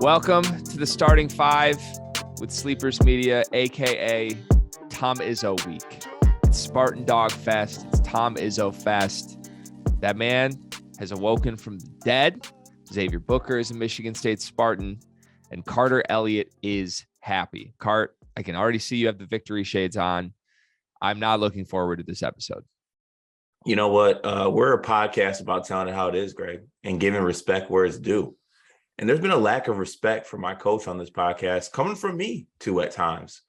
Welcome to the starting five with Sleepers Media, aka Tom Izzo Week. It's Spartan Dog Fest. It's Tom Izzo Fest. That man has awoken from the dead. Xavier Booker is a Michigan State Spartan, and Carter Elliott is happy. Cart, I can already see you have the victory shades on. I'm not looking forward to this episode. You know what? We're a podcast about telling it how it is, Greg, and giving respect where it's due. And there's been a lack of respect for my coach on this podcast, coming from me too at times,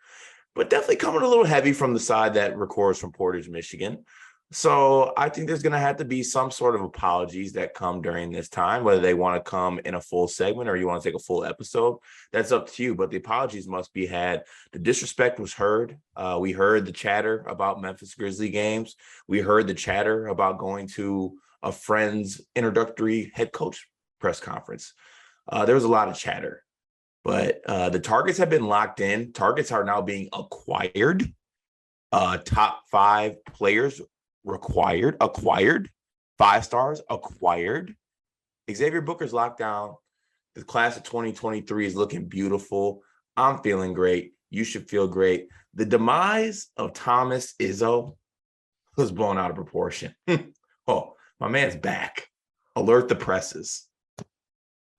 but definitely coming a little heavy from the side that records from Portage, Michigan. So I think there's going to have to be some sort of apologies that come during this time, whether they want to come in a full segment or you want to take a full episode. That's up to you, but the apologies must be had. The disrespect was heard. We heard the chatter about Memphis Grizzly games. We heard the chatter about going to a friend's introductory head coach press conference. There was a lot of chatter, but the targets have been locked in. Targets are now being acquired. Top five players acquired, 5 stars acquired. Xavier Booker's locked down. The class of 2023 is looking beautiful. I'm feeling great. You should feel great. The demise of Thomas Izzo was blown out of proportion. Oh, my man's back. Alert the presses.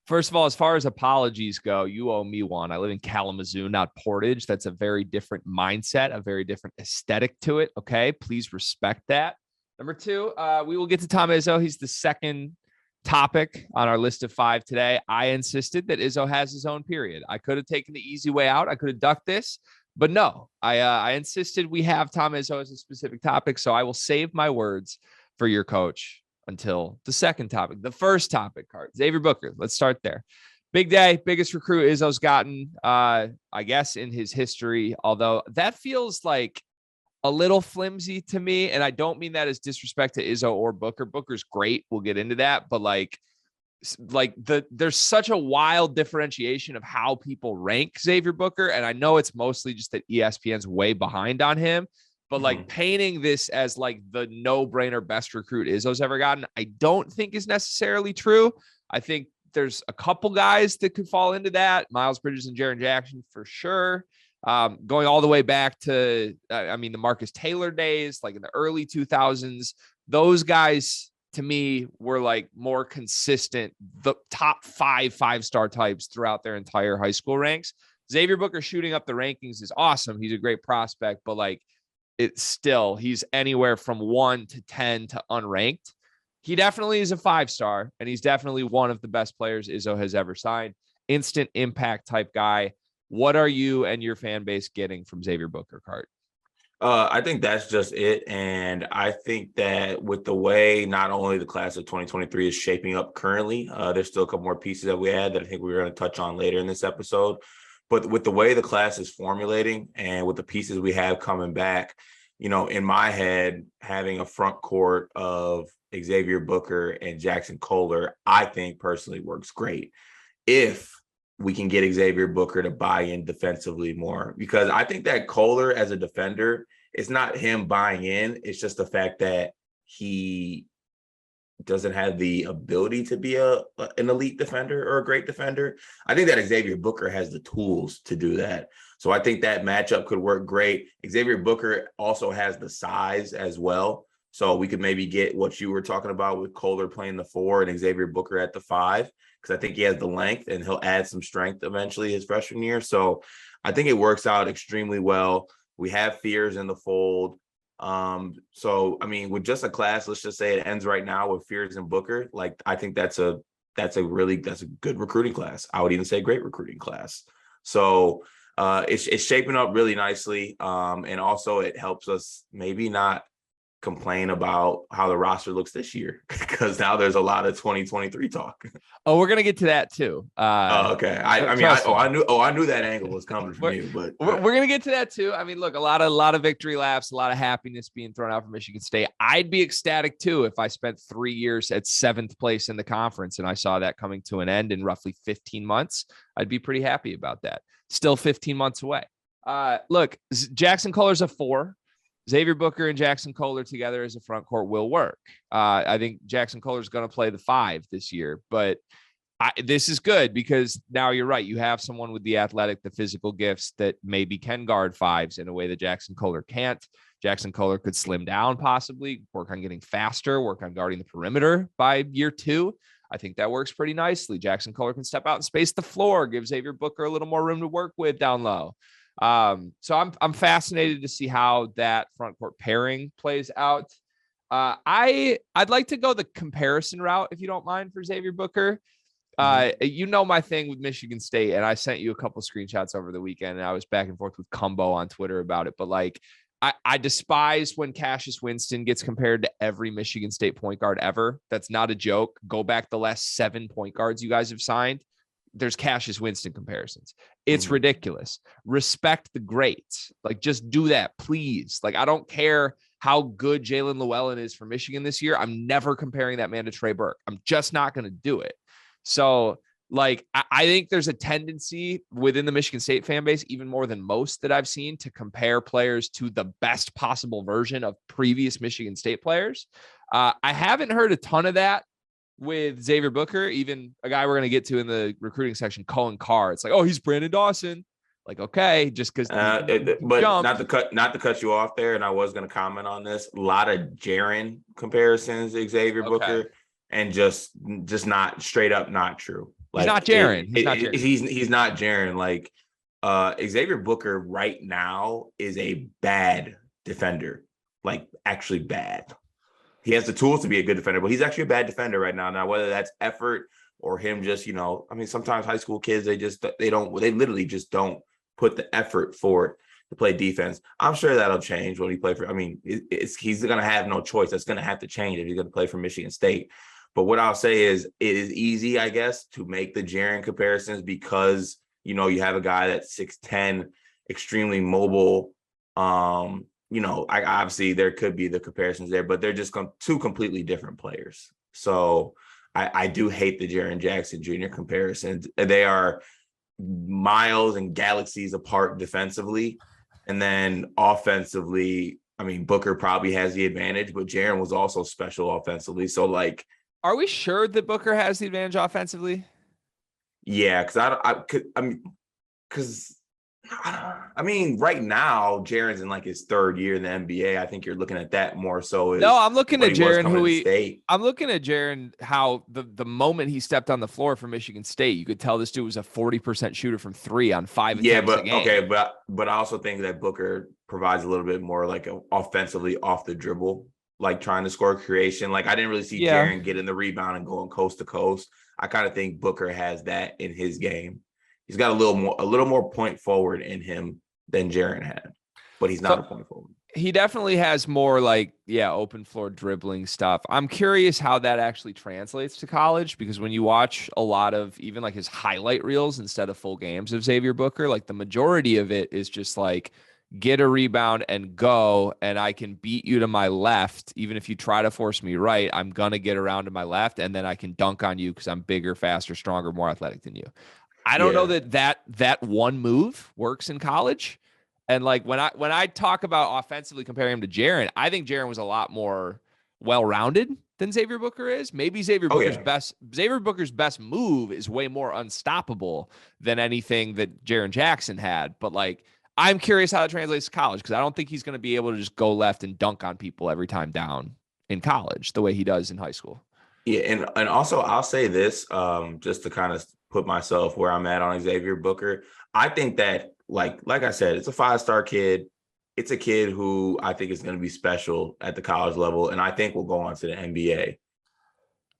First of all, as far as apologies go, you owe me one. I live in Kalamazoo, not Portage. That's a very different mindset, a very different aesthetic to it. Okay, please respect that. Number two, we will get to Tom Izzo. He's the second topic on our list of 5 today. I insisted that Izzo has his own period. I could have taken the easy way out. I could have ducked this, but no, I insisted we have Tom Izzo as a specific topic. So I will save my words for your coach until the second topic. The first topic, Cart, Xavier Booker. Let's start there. Big day, biggest recruit Izzo's gotten, I guess, in his history, although that feels like a little flimsy to me. And I don't mean that as disrespect to Izzo or Booker. Booker's great. We'll get into that. But there's such a wild differentiation of how people rank Xavier Booker. And I know it's mostly just that ESPN's way behind on him. But painting this as the no-brainer best recruit Izzo's ever gotten, I don't think is necessarily true. I think there's a couple guys that could fall into that. Miles Bridges and Jaren Jackson for sure. Going all the way back to, the Marcus Taylor days, in the early 2000s, those guys to me were more consistent, the top 5-star types throughout their entire high school ranks. Xavier Booker shooting up the rankings is awesome. He's a great prospect, but it's still, he's anywhere from 1 to 10 to unranked. He definitely is a 5-star, and he's definitely one of the best players Izzo has ever signed. Instant impact type guy. What are you and your fan base getting from Xavier Booker, Cart? I think that's just it. And I think that with the way not only the class of 2023 is shaping up currently, there's still a couple more pieces that we had that I think we're going to touch on later in this episode. But with the way the class is formulating and with the pieces we have coming back, in my head, having a front court of Xavier Booker and Jackson Collier, I think personally works great if we can get Xavier Booker to buy in defensively more. Because I think that Collier as a defender, it's not him buying in. It's just the fact that he doesn't have the ability to be an elite defender or a great defender. I think that Xavier Booker has the tools to do that. So I think that matchup could work great. Xavier Booker also has the size as well. So we could maybe get what you were talking about with Collier playing the 4 and Xavier Booker at the 5, because I think he has the length and he'll add some strength eventually his freshman year. So I think it works out extremely well. We have Fears in the fold. With just a class, let's just say it ends right now with Fears and Booker. I think that's a good recruiting class. I would even say great recruiting class. So it's shaping up really nicely. And also it helps us maybe not complain about how the roster looks this year, because now there's a lot of 2023 talk. Oh, we're gonna get to that too. Okay. I knew that angle was coming from you, but we're gonna get to that too. Look, a lot of victory laps, a lot of happiness being thrown out for Michigan State. I'd be ecstatic too if I spent 3 years at 7th place in the conference and I saw that coming to an end in roughly 15 months. I'd be pretty happy about that. Still 15 months away. Look, Jackson Collier's a 4. Xavier Booker and Jackson Collier together as a front court will work. I think Jackson Collier is going to play the 5 this year, but This is good because now you're right. You have someone with the athletic, the physical gifts that maybe can guard fives in a way that Jackson Kohler can't. Jackson Kohler could slim down, possibly work on getting faster, work on guarding the perimeter by year 2. I think that works pretty nicely. Jackson Kohler can step out and space the floor, give Xavier Booker a little more room to work with down low. So I'm fascinated to see how that front court pairing plays out. I'd like to go the comparison route, if you don't mind, for Xavier Booker. My thing with Michigan State, and I sent you a couple screenshots over the weekend, and I was back and forth with Cumbo on Twitter about it. But like, I despise when Cassius Winston gets compared to every Michigan State point guard ever. That's not a joke. Go back the last 7 point guards you guys have signed. There's Cassius Winston comparisons. It's ridiculous. Respect the greats. Like, just do that, please. Like, I don't care how good Jalen Llewellyn is for Michigan this year. I'm never comparing that man to Trey Burke. I'm just not going to do it. So, like, I think there's a tendency within the Michigan State fan base, even more than most that I've seen, to compare players to the best possible version of previous Michigan State players. I haven't heard a ton of that with Xavier Booker, even a guy we're going to get to in the recruiting section, Cohen Carr. It's like, oh, he's Brandon Dawson. Like, okay, just because. But not to cut you off there, and I was going to comment on this. A lot of Jaren comparisons, Xavier Booker, and just not straight up not true. Like, he's not Jaren. He's not Jaren. Like, Xavier Booker right now is a bad defender. Like, actually bad. He has the tools to be a good defender, but he's actually a bad defender right now. Now, whether that's effort or him just, sometimes high school kids, they literally just don't put the effort forward to play defense. I'm sure that'll change when he play for, he's going to have no choice. That's going to have to change if he's going to play for Michigan State. But what I'll say is it is easy, I guess, to make the Jaren comparisons because, you have a guy that's 6'10", extremely mobile. Obviously there could be the comparisons there, but they're just two completely different players. So I do hate the Jaren Jackson Jr. comparisons. They are miles and galaxies apart defensively. And then offensively, Booker probably has the advantage, but Jaren was also special offensively. So, like, are we sure that Booker has the advantage offensively? Yeah, right now Jaren's in like his 3rd year in the NBA. I think you're looking at that more so. I'm looking at Jaren. I'm looking at Jaren. How the moment he stepped on the floor for Michigan State, you could tell this dude was a 40% shooter from 3 on 5 attempts a game. But I also think that Booker provides a little bit more like offensively off the dribble, like trying to score creation. Like, I didn't really see Jaren getting the rebound and going coast to coast. I kind of think Booker has that in his game. He's got a little more point forward in him than Jaren had, but he's not a point forward. He definitely has more open floor dribbling stuff. I'm curious how that actually translates to college, because when you watch a lot of even like his highlight reels instead of full games of Xavier Booker, like the majority of it is just like, get a rebound and go, and I can beat you to my left. Even if you try to force me right, I'm going to get around to my left, and then I can dunk on you because I'm bigger, faster, stronger, more athletic than you. I don't know that one move works in college. And like when I talk about offensively comparing him to Jaren, I think Jaren was a lot more well-rounded than Xavier Booker is. Maybe Xavier Booker's best move is way more unstoppable than anything that Jaren Jackson had. But like, I'm curious how that translates to college, because I don't think he's going to be able to just go left and dunk on people every time down in college the way he does in high school. Yeah, and also I'll say this, just to kind of put myself where I'm at on Xavier Booker. I think that, like I said, it's a 5-star kid. It's a kid who I think is going to be special at the college level, and I think will go on to the NBA.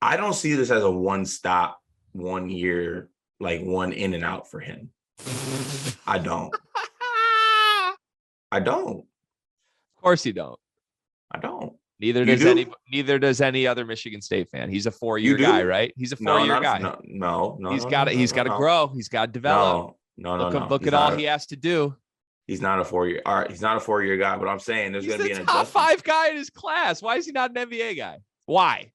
I don't see this as a one-stop, 1 year, like one in and out for him. I don't. Of course you don't. I don't. Neither does any other Michigan State fan. He's a 4-year guy, right? He's a 4-year guy. No. He's got to grow. He's got to develop. Look at all he has to do. He's not a 4-year. All right, he's not a 4-year guy, but I'm saying there's going to be an top 5 guy in his class. Why is he not an NBA guy? Why?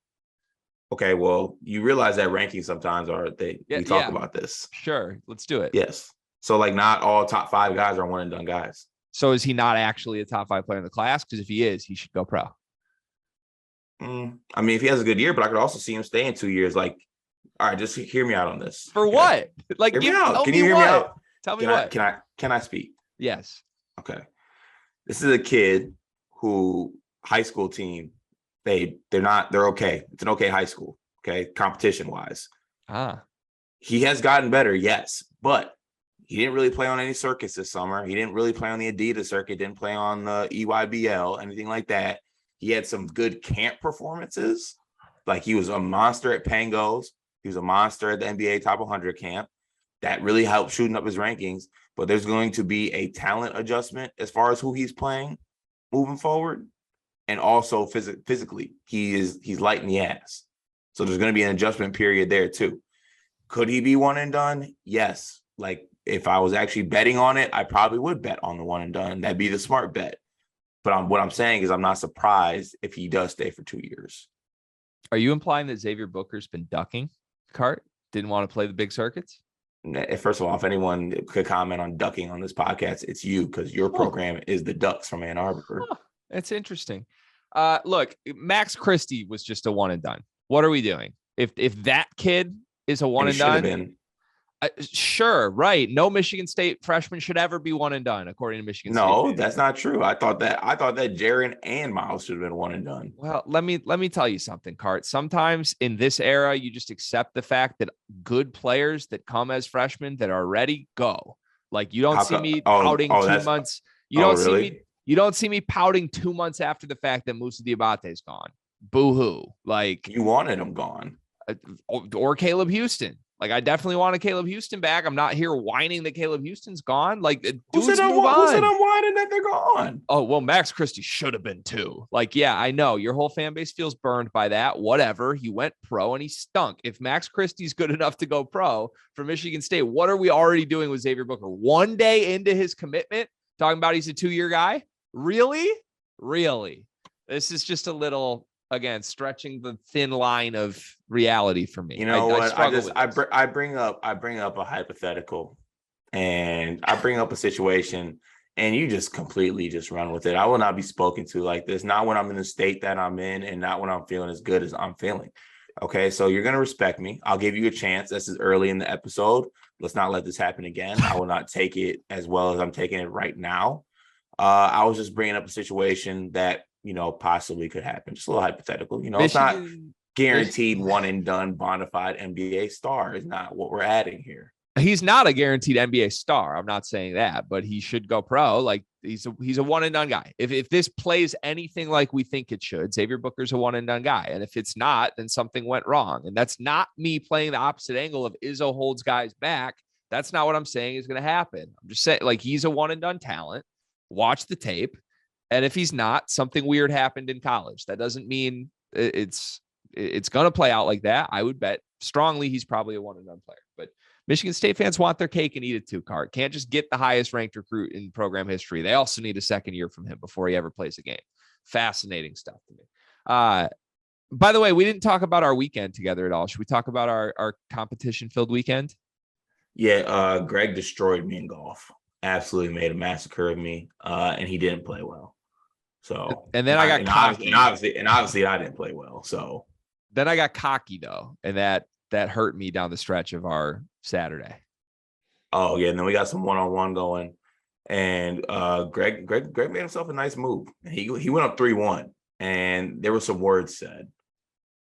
Okay, well, you realize that rankings sometimes we talk about this. Sure, let's do it. Yes. So like, not all top 5 guys are one and done guys. So is he not actually a top 5 player in the class? Because if he is, he should go pro. If he has a good year, but I could also see him staying 2 years. Like, All right, just hear me out on this. For what? Like, hear me out. Can you hear me out? Tell me what. Can I speak? Yes. Okay. This is a kid who high school team, they're okay. It's an okay high school, okay, competition wise. He has gotten better, yes, but he didn't really play on any circuits this summer. He didn't really play on the Adidas circuit, didn't play on the EYBL, anything like that. He had some good camp performances. Like, he was a monster at Pangos. He was a monster at the NBA Top 100 camp. That really helped shooting up his rankings. But there's going to be a talent adjustment as far as who he's playing moving forward. And also physically, he's light in the ass. So there's going to be an adjustment period there too. Could he be one and done? Yes. Like, if I was actually betting on it, I probably would bet on the one and done. That'd be the smart bet. But what I'm saying is I'm not surprised if he does stay for 2 years. Are you implying that Xavier Booker's been ducking Cart? Didn't want to play the big circuits? First of all, if anyone could comment on ducking on this podcast, it's you, because your program is the Ducks from Ann Arbor. That's interesting. Look, Max Christie was just a one and done. What are we doing? If that kid is a one and done, sure, right? No Michigan State freshman should ever be one and done, according to Michigan State. No, that's not true. I thought that Jaren and Miles should have been one and done. Well, let me tell you something, Cart. Sometimes in this era, you just accept the fact that good players that come as freshmen that are ready go. Like, you don't see me pouting 2 months. You don't see me pouting 2 months after the fact that Moussa Diabate's gone. Boo-hoo. Like, you wanted him gone. Or Caleb Houston. Like, I definitely want a Caleb Houston back. I'm not here whining that Caleb Houston's gone. Like, who said I'm whining that they're gone? Oh, well, Max Christie should have been too. Like, yeah, I know your whole fan base feels burned by that. Whatever. He went pro and he stunk. If Max Christie's good enough to go pro for Michigan State, what are we already doing with Xavier Booker? 1 day into his commitment, talking about he's a 2-year guy? Really? This is just a little, again, stretching the thin line of reality for me. You know what? I bring up a hypothetical, and I bring up a situation, and you just completely just run with it. I will not be spoken to like this. Not when I'm in the state that I'm in, and not when I'm feeling as good as I'm feeling. Okay, so you're gonna respect me. I'll give you a chance. This is early in the episode. Let's not let this happen again. I will not take it as well as I'm taking it right now. I was just bringing up a situation that, possibly could happen. Just a little hypothetical. It's not guaranteed one and done bona fide NBA star is not what we're adding here. He's not a guaranteed NBA star. I'm not saying that, but he should go pro. Like, he's a one and done guy. If this plays anything like we think it should, Xavier Booker's a one and done guy. And if it's not, then something went wrong. And that's not me playing the opposite angle of Izzo holds guys back. That's not what I'm saying is going to happen. I'm just saying, like, he's a one and done talent. Watch the tape. And if he's not, something weird happened in college. That doesn't mean it's going to play out like that. I would bet strongly he's probably a one and done player. But Michigan State fans want their cake and eat it too, Cart. Can't just get the highest ranked recruit in program history. They also need a second year from him before he ever plays a game. Fascinating stuff to me. By the way, we didn't talk about our weekend together at all. Should we talk about our competition-filled weekend? Yeah, Greg destroyed me in golf. Absolutely made a massacre of me, and he didn't play well. So, and then I got cocky, and obviously I didn't play well. So then I got cocky though, and that hurt me down the stretch of our Saturday. Oh yeah, and then we got some one-on-one going, and Greg made himself a nice move. He went up 3-1, and there were some words said,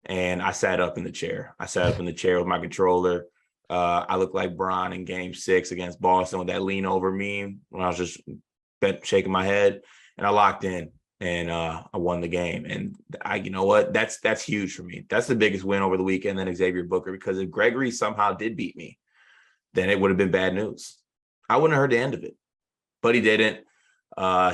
and I sat up in the chair. With my controller. I looked like Bron in Game 6 against Boston with that lean over meme when I was just shaking my head, and I locked in, and I won the game. And you know what? That's huge for me. That's the biggest win over the weekend than Xavier Booker, because if Gregory somehow did beat me, then it would have been bad news. I wouldn't have heard the end of it, but he didn't.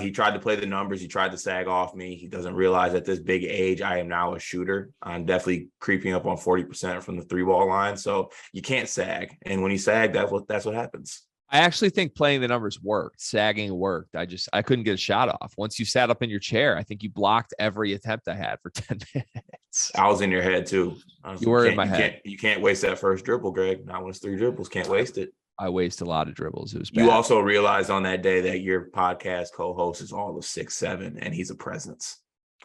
He tried to play the numbers. He tried to sag off me. He doesn't realize at this big age, I am now a shooter. I'm definitely creeping up on 40% from the 3-ball line. So you can't sag. And when you sag, that's what happens. I actually think playing the numbers worked. Sagging worked. I couldn't get a shot off. Once you sat up in your chair, I think you blocked every attempt I had for 10 minutes. I was in your head too. You were in my head. You can't waste that first dribble, Greg. Not when it's 3 dribbles. Can't waste it. I waste a lot of dribbles. It was bad. You also realized on that day that your podcast co-host is all of 6'7", and he's a presence.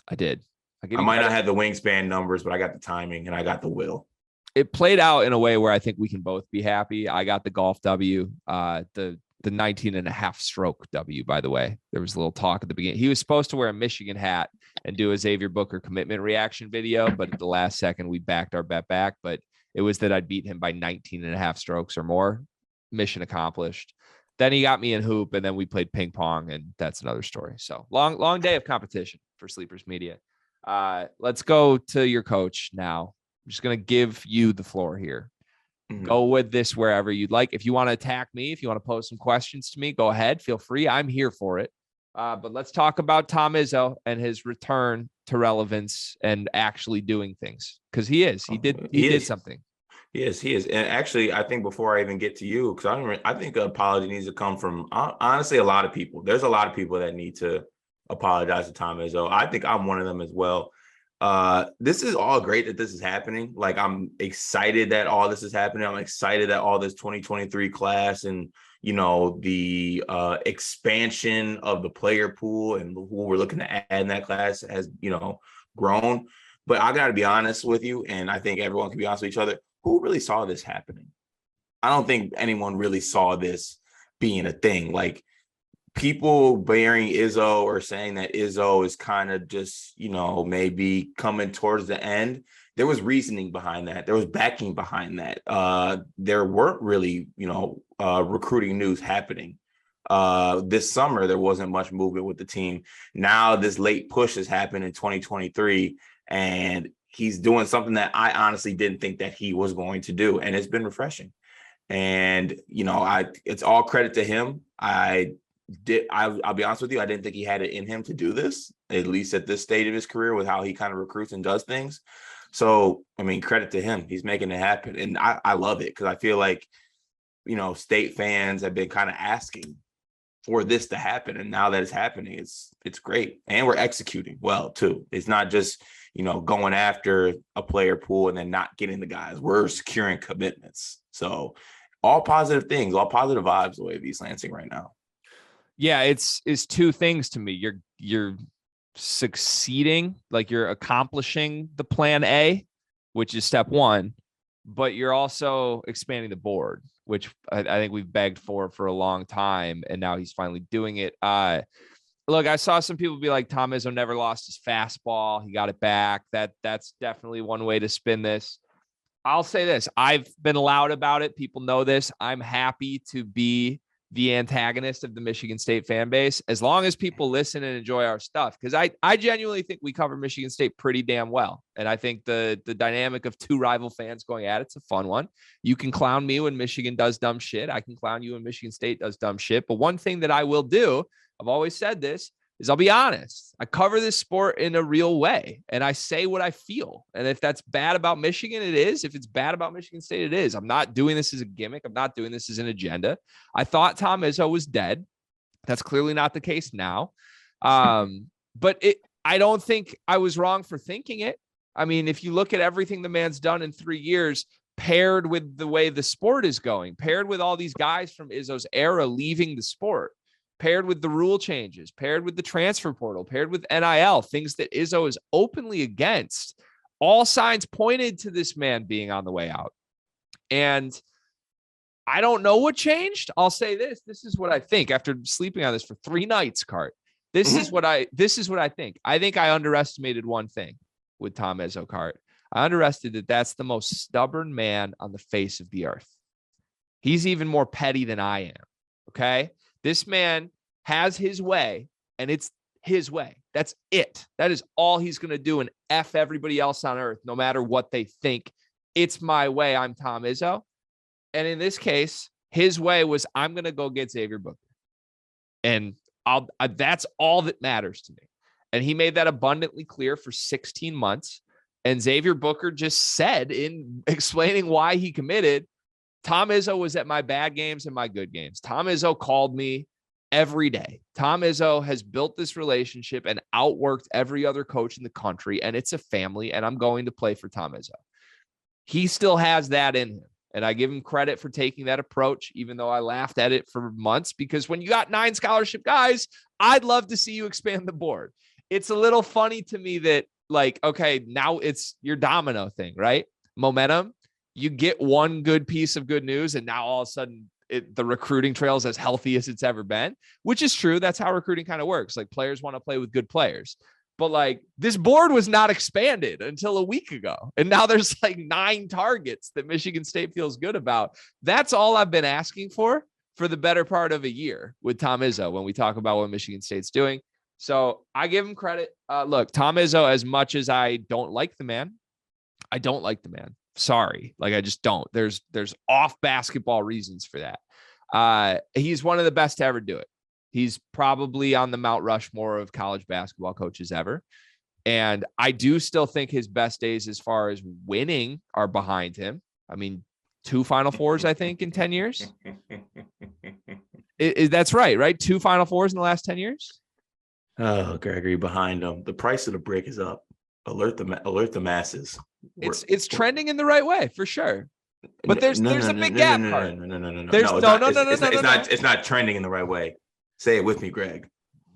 I did. I might not have the wingspan numbers, but I got the timing and I got the will. it played out in a way where I think we can both be happy. I got the golf W, the 19 and a half stroke W, by the way. There was a little talk at the beginning. He was supposed to wear a Michigan hat and do a Xavier Booker commitment reaction video, but at the last second, we backed our bet back. But it was that I'd beat him by 19 and a half strokes or more. Mission accomplished. Then he got me in hoop, and then we played ping pong, and that's another story. So long day of competition for Sleepers Media. Let's go to your coach now. I'm just going to give you the floor here. Go with this wherever you'd like. If you want to attack me, if you want to pose some questions to me, go ahead. Feel free. I'm here for it. But let's talk about Tom Izzo and his return to relevance and actually doing things, because he is. He did something. Yes, he is. And actually, I think before I even get to you, because I think an apology needs to come from, honestly, a lot of people. There's a lot of people that need to apologize to Tom Izzo. I think I'm one of them as well. This is all great that this is happening. Like, I'm excited that all this is happening. I'm excited that all this 2023 class and, the expansion of the player pool and who we're looking to add in that class has, grown. But I got to be honest with you, and I think everyone can be honest with each other. Who really saw this happening? I don't think anyone really saw this being a thing. Like, people bearing Izzo or saying that Izzo is kind of just, maybe coming towards the end. There was reasoning behind that. There was backing behind that. There weren't really, recruiting news happening. This summer, there wasn't much movement with the team. Now this late push has happened in 2023, and he's doing something that I honestly didn't think that he was going to do. And it's been refreshing. And, it's all credit to him. I'll be honest with you, I didn't think he had it in him to do this, at least at this stage of his career, with how he kind of recruits and does things. So, credit to him. He's making it happen. And I love it, because I feel like, State fans have been kind of asking for this to happen. And now that it's happening, it's great. And we're executing well, too. It's not just, going after a player pool and then not getting the guys. We're securing commitments. So all positive things, all positive vibes the way of East Lansing right now. Yeah, it's two things to me. You're succeeding, like you're accomplishing the plan A, which is step one, but you're also expanding the board, which I think we've begged for a long time, and now he's finally doing it. Look, I saw some people be like, Tom Izzo never lost his fastball. He got it back. That's definitely one way to spin this. I'll say this. I've been loud about it. People know this. I'm happy to be the antagonist of the Michigan State fan base, as long as people listen and enjoy our stuff. Because I genuinely think we cover Michigan State pretty damn well. And I think the dynamic of two rival fans going at it's a fun one. You can clown me when Michigan does dumb shit. I can clown you when Michigan State does dumb shit. But one thing that I will do, I've always said this, is I'll be honest. I cover this sport in a real way, and I say what I feel. And if that's bad about Michigan, it is. If it's bad about Michigan State, it is. I'm not doing this as a gimmick. I'm not doing this as an agenda. I thought Tom Izzo was dead. That's clearly not the case now. But I don't think I was wrong for thinking it. I mean, if you look at everything the man's done in 3 years, paired with the way the sport is going, paired with all these guys from Izzo's era leaving the sport, paired with the rule changes, paired with the transfer portal, paired with NIL, things that Izzo is openly against, all signs pointed to this man being on the way out. And I don't know what changed. I'll say this. This is what I think after sleeping on this for 3 nights, Cart. This is what I think. I think I underestimated one thing with Tom Izzo, Cart. I underestimated that's the most stubborn man on the face of the earth. He's even more petty than I am. Okay. This man has his way, and it's his way. That's it. That is all he's going to do, and F everybody else on earth, no matter what they think. It's my way. I'm Tom Izzo. And in this case, his way was, I'm going to go get Xavier Booker. And that's all that matters to me. And he made that abundantly clear for 16 months. And Xavier Booker just said, in explaining why he committed, Tom Izzo was at my bad games and my good games. Tom Izzo called me every day. Tom Izzo has built this relationship and outworked every other coach in the country, and it's a family, and I'm going to play for Tom Izzo. He still has that in him, and I give him credit for taking that approach, even though I laughed at it for months, because when you got 9 scholarship guys, I'd love to see you expand the board. It's a little funny to me that, like, okay, now it's your domino thing, right? Momentum. you get one good piece of good news, and now all of a sudden the recruiting trail is as healthy as it's ever been, which is true. That's how recruiting kind of works. Like, players want to play with good players. But like, this board was not expanded until a week ago. And now there's like 9 targets that Michigan State feels good about. That's all I've been asking for the better part of a year with Tom Izzo when we talk about what Michigan State's doing. So I give him credit. Look, Tom Izzo, as much as I don't like the man, Sorry. Like, I just don't. There's off basketball reasons for that. He's one of the best to ever do it. He's probably on the Mount Rushmore of college basketball coaches ever. And I do still think his best days as far as winning are behind him. I mean, 2 Final Fours, I think, in 10 years. That's right? 2 Final Fours in the last 10 years? Oh, Gregory, behind him. The price of the brick is up. Alert the masses. It's trending in the right way, for sure. But there's a big gap. No. It's not trending in the right way. Say it with me, Greg.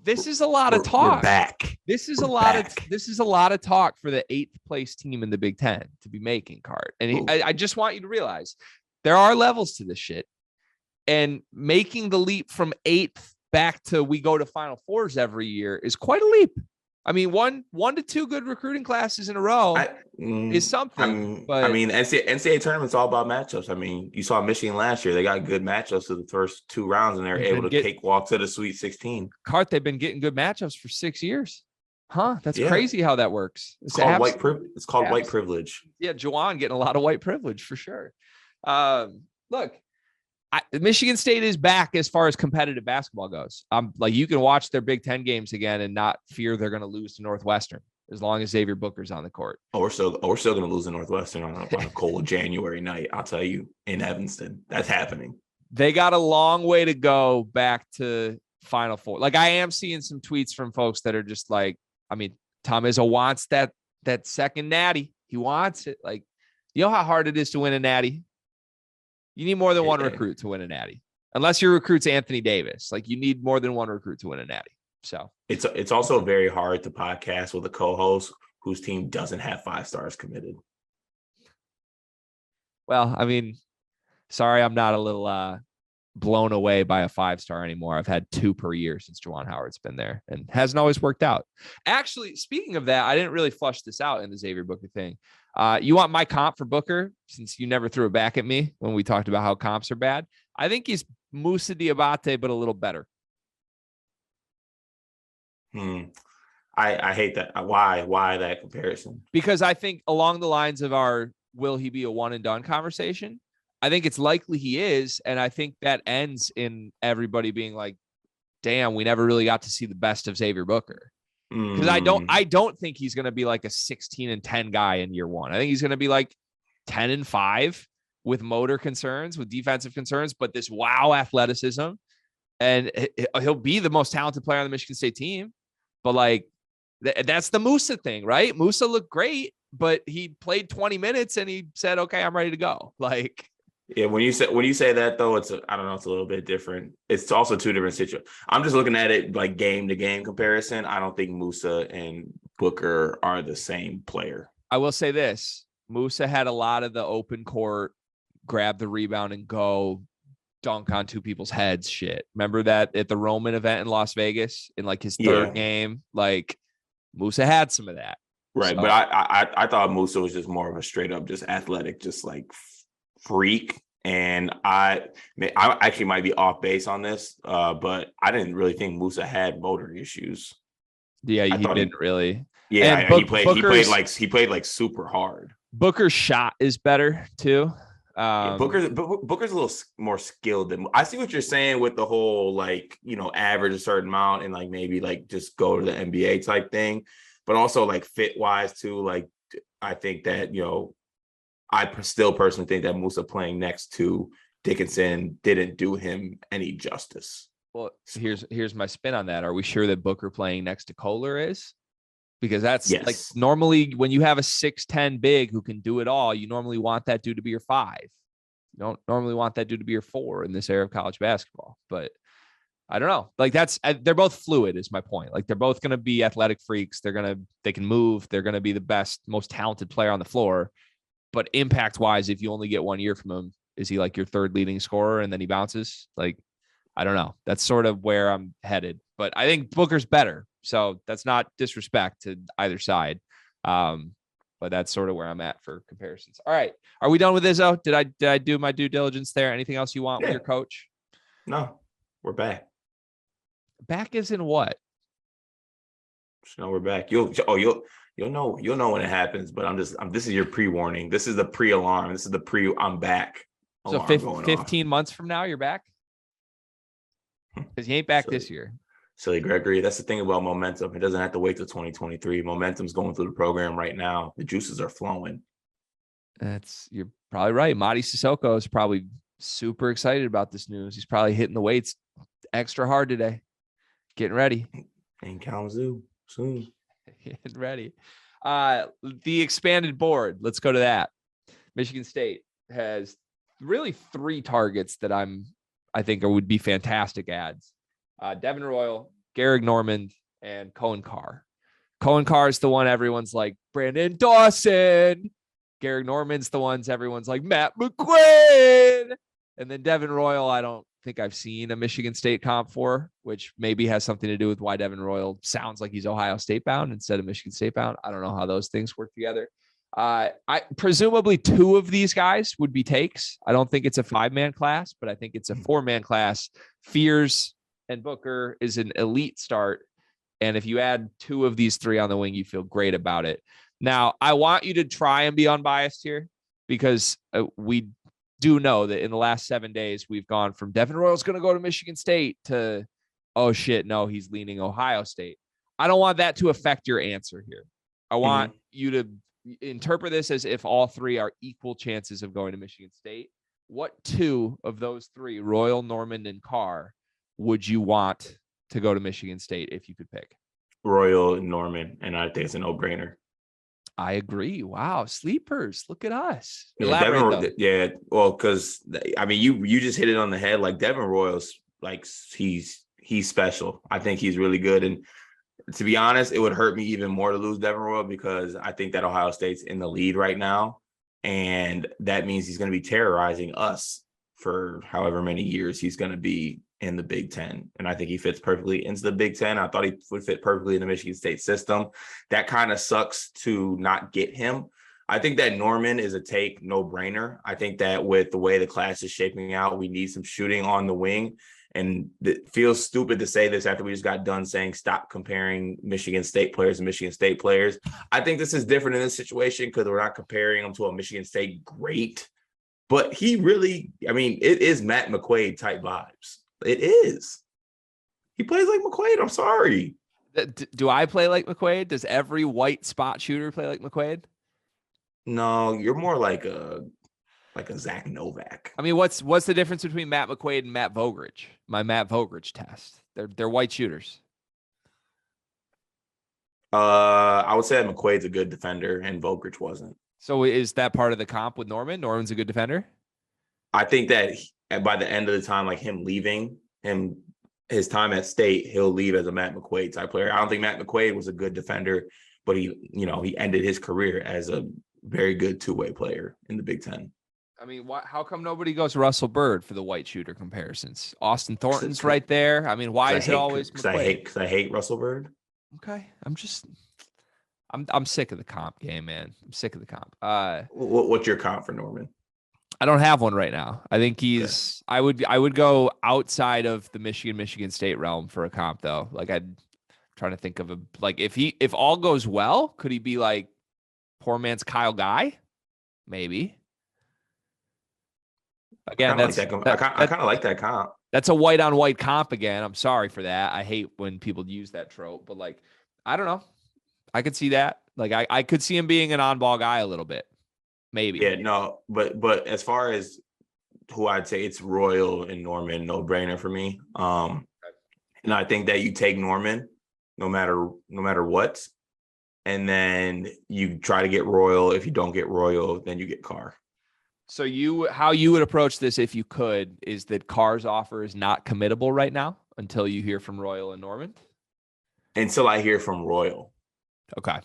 This is a lot of talk. We're back. This is a lot of talk for the 8th place team in the Big Ten to be making, Cart. And I just want you to realize there are levels to this shit. And making the leap from 8th back to we go to Final Fours every year is quite a leap. I mean, one to 2 good recruiting classes in a row is something. But NCAA tournament's all about matchups. I mean, you saw Michigan last year; they got good matchups to the first 2 rounds, and they're able to cakewalk to the Sweet 16. Cart, they've been getting good matchups for 6 years, huh? That's crazy how that works. It's called white privilege. It's called white privilege. Yeah, Juwan getting a lot of white privilege for sure. Look. Michigan State is back as far as competitive basketball goes. Like, you can watch their Big Ten games again and not fear they're going to lose to Northwestern as long as Xavier Booker's on the court. We're still going to lose to Northwestern on a cold January night. I'll tell you, in Evanston, that's happening. They got a long way to go back to Final Four. Like, I am seeing some tweets from folks that are just like, I mean, Tom Izzo wants that second natty. He wants it. Like, you know how hard it is to win a natty? You need more than one recruit to win a natty, unless your recruit's Anthony Davis. Like, you need more than one recruit to win a natty. So it's also very hard to podcast with a co-host whose team doesn't have 5 stars committed. Well, I mean, sorry, I'm not a little blown away by a 5-star anymore. I've had 2 per year since Juwan Howard's been there, and hasn't always worked out. Actually, speaking of that, I didn't really flush this out in the Xavier Booker thing. You want my comp for Booker, since you never threw it back at me when we talked about how comps are bad? I think he's Moussa Diabate, but a little better. I hate that. Why that comparison? Because I think along the lines of our will he be a one and done conversation, I think it's likely he is. And I think that ends in everybody being like, damn, we never really got to see the best of Xavier Booker. Because I don't think he's going to be like a 16-10 guy in year 1. I think he's going to be like 10-5 with motor concerns, with defensive concerns, but this wow athleticism, and he'll be the most talented player on the Michigan State team. But like, that's the Moussa thing, right? Moussa looked great, but he played 20 minutes and he said, okay, I'm ready to go. Like, yeah, when you say that though, it's a little bit different. It's also 2 different situations. I'm just looking at it like game to game comparison. I don't think Moussa and Booker are the same player. I will say this: Moussa had a lot of the open court, grab the rebound and go dunk on 2 people's heads shit. Remember that at the Roman event in Las Vegas in like his 3rd game? Like, Moussa had some of that. Right. So, but I thought Moussa was just more of a straight up just athletic, just like freak. And I actually might be off base on this, but I didn't really think Moussa had motor issues. Yeah, he didn't really. Yeah, he played like super hard. Booker's shot is better too. Booker's a little more skilled than I see what you're saying with the whole like, average a certain amount and like maybe like just go to the NBA type thing, but also like fit wise too. Like, I think that, I still personally think that Moussa playing next to Dickinson didn't do him any justice. Well, here's my spin on that. Are we sure that Booker playing next to Collier is? Because that's like normally when you have a 6'10" big who can do it all, you normally want that dude to be your 5. You don't normally want that dude to be your 4 in this era of college basketball. But I don't know. Like, they're both fluid is my point. Like, they're both going to be athletic freaks. They can move. They're going to be the best, most talented player on the floor. But impact wise, if you only get 1 year from him, is he like your third leading scorer and then he bounces? Like, I don't know. That's sort of where I'm headed. But I think Booker's better. So that's not disrespect to either side. But that's sort of where I'm at for comparisons. All right. Are we done with Izzo? Did I do my due diligence there? Anything else you want with your coach? No, we're back. Back is in what? No, we're back. You'll know when it happens, but this is your pre-warning. This is the pre-alarm. This is the I'm back. So 15 months from now, you're back? Because you ain't back this year. Silly Gregory. That's the thing about momentum. It doesn't have to wait till 2023. Momentum's going through the program right now. The juices are flowing. You're probably right. Madi Sissoko is probably super excited about this news. He's probably hitting the weights extra hard today. Getting ready. And Kalamazoo soon. Getting ready. The expanded board. Let's go to that. Michigan State has really 3 targets that I think would be fantastic ads. Devin Royal, Garrick Normand, and Cohen Carr. Cohen Carr is the one everyone's like, Brandon Dawson. Garrick Normand's the ones everyone's like, Matt McQuaid. And then Devin Royal, I don't think I've seen a Michigan State comp for, which maybe has something to do with why Devin Royal sounds like he's Ohio State bound instead of Michigan State bound. I don't know how those things work together. I presumably 2 of these guys would be takes. I don't think it's a 5-man class, but I think it's a 4-man class. Fears and Booker is an elite start. And if you add 2 of these 3 on the wing, you feel great about it. Now, I want you to try and be unbiased here because we do know that in the last 7 days, we've gone from Devin Royal's going to go to Michigan State to, oh shit, no, he's leaning Ohio State. I don't want that to affect your answer here. I want you to interpret this as if all 3 are equal chances of going to Michigan State. What 2 of those 3, Royal, Normand, and Carr, would you want to go to Michigan State if you could pick? Royal and Normand, and I think it's a no-brainer. I agree. Wow, sleepers! Look at us. Yeah, well, because I mean, you just hit it on the head. Like Devin Royal's, like he's special. I think he's really good, and to be honest, it would hurt me even more to lose Devin Royal because I think that Ohio State's in the lead right now, and that means he's going to be terrorizing us for however many years he's going to be in the Big Ten. And I think he fits perfectly into the Big Ten. I thought he would fit perfectly in the Michigan State system. That kind of sucks to not get him. I think that Normand is a take, no brainer. I think that with the way the class is shaping out, we need some shooting on the wing. And it feels stupid to say this after we just got done saying stop comparing Michigan State players and Michigan State players. I think this is different in this situation because we're not comparing him to a Michigan State great. But he really, I mean, it is Matt McQuaid type vibes. It is. He plays like McQuaid. I'm sorry. Do I play like McQuaid? Does every white spot shooter play like McQuaid? No, you're more like a Zach Novak. I mean, what's the difference between Matt McQuaid and Matt Vogrich? My Matt Vogrich test. They're white shooters. I would say that McQuaid's a good defender and Vogrich wasn't. So is that part of the comp with Normand? Normand's a good defender? I think that by the end of the time, like him leaving, his time at State, he'll leave as a Matt McQuaid type player. I don't think Matt McQuaid was a good defender, but he ended his career as a very good 2-way player in the Big Ten. I mean, how come nobody goes Russell Bird for the white shooter comparisons? Austin Thornton's right there. I mean, why is it always McQuaid? Because I hate Russell Bird. Okay, I'm sick of the comp game, man. I'm sick of the comp. What's your comp for Normand? I don't have one right now. I think he's. Okay. I would go outside of the Michigan State realm for a comp though. Like I'm trying to think of if all goes well, could he be like poor man's Kyle Guy? Maybe. Again, I kind of like that comp. That's a white on white comp again. I'm sorry for that. I hate when people use that trope, but like, I don't know. I could see that. Like I could see him being an on-ball guy a little bit. Maybe. Yeah, no, but as far as who I'd say, it's Royal and Normand, no brainer for me. And I think that you take Normand no matter what, and then you try to get Royal. If you don't get Royal, then you get Carr. So how you would approach this if you could is that Carr's offer is not committable right now until you hear from Royal and Normand? Until I hear from Royal. Okay.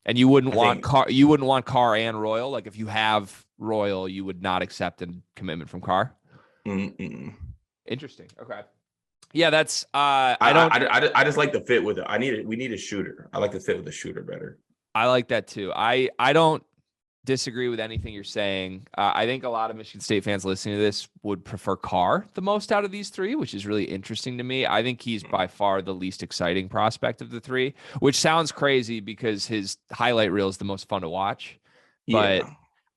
And you wouldn't want Carr. You wouldn't want Carr and Royal. Like if you have Royal, you would not accept a commitment from Carr. Interesting. Okay. Yeah, that's. I just like the fit with it. We need a shooter. I like the fit with the shooter better. I like that too. I don't disagree with anything you're saying. I think a lot of Michigan State fans listening to this would prefer Carr the most out of these three, which is really interesting to me. I think he's by far the least exciting prospect of the three, which sounds crazy because his highlight reel is the most fun to watch. But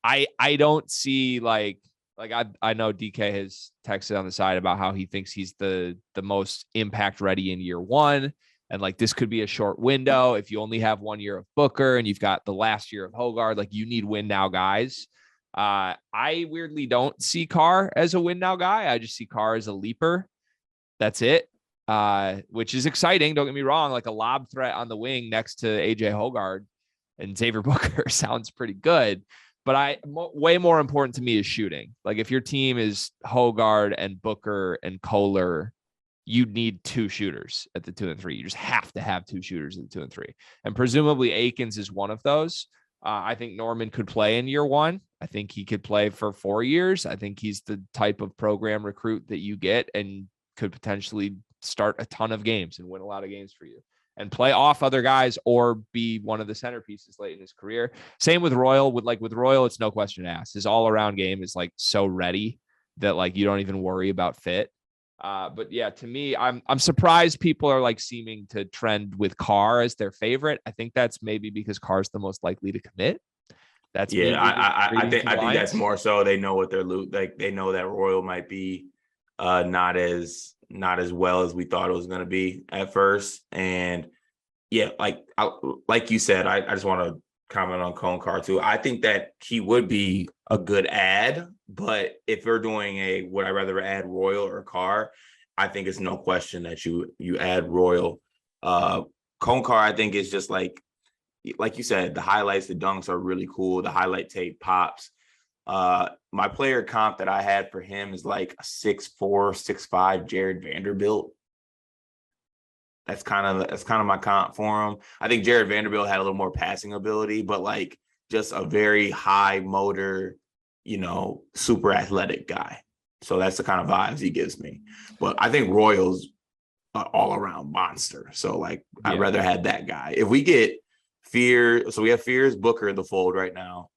I don't see like I know DK has texted on the side about how he thinks he's the most impact ready in year one. And like, this could be a short window. If you only have 1 year of Booker and you've got the last year of Hogard, like you need win now guys. I weirdly don't see Carr as a win now guy. I just see Carr as a leaper. That's it. Which is exciting. Don't get me wrong. Like a lob threat on the wing next to AJ Hogard and Xavier Booker sounds pretty good. But way more important to me is shooting. Like if your team is Hogard and Booker and Collier, you need two shooters at the 2 and 3. You just have to have two shooters at the 2 and 3. And presumably Akins is one of those. I think Norman could play in year one. I think he could play for 4 years. I think he's the type of program recruit that you get and could potentially start a ton of games and win a lot of games for you and play off other guys or be one of the centerpieces late in his career. Same with Royal. With Royal, it's no question asked. His all around game is like so ready that like you don't even worry about fit. But yeah, to me, I'm surprised people are like seeming to trend with Carr as their favorite. I think that's maybe because Carr's the most likely to commit. That's I think that's more so they know what they're like. They know that Royal might be not as well as we thought it was going to be at first. And yeah, like you said, I just want to comment on Cone Carr too. I think that he would be a good add, but if we're doing would I rather add Royal or Carr? I think it's no question that you add Royal. Cone Carr, I think is just like you said, the highlights, the dunks are really cool. The highlight tape pops. My player comp that I had for him is like a 6'4", 6'5" Jared Vanderbilt. That's kind of my comp for him. I think Jared Vanderbilt had a little more passing ability, but like just a very high motor, super athletic guy. So that's the kind of vibes he gives me. But I think Royal's an all-around monster. So like I'd rather have that guy. If we get Fear, so we have Fears, Booker in the fold right now,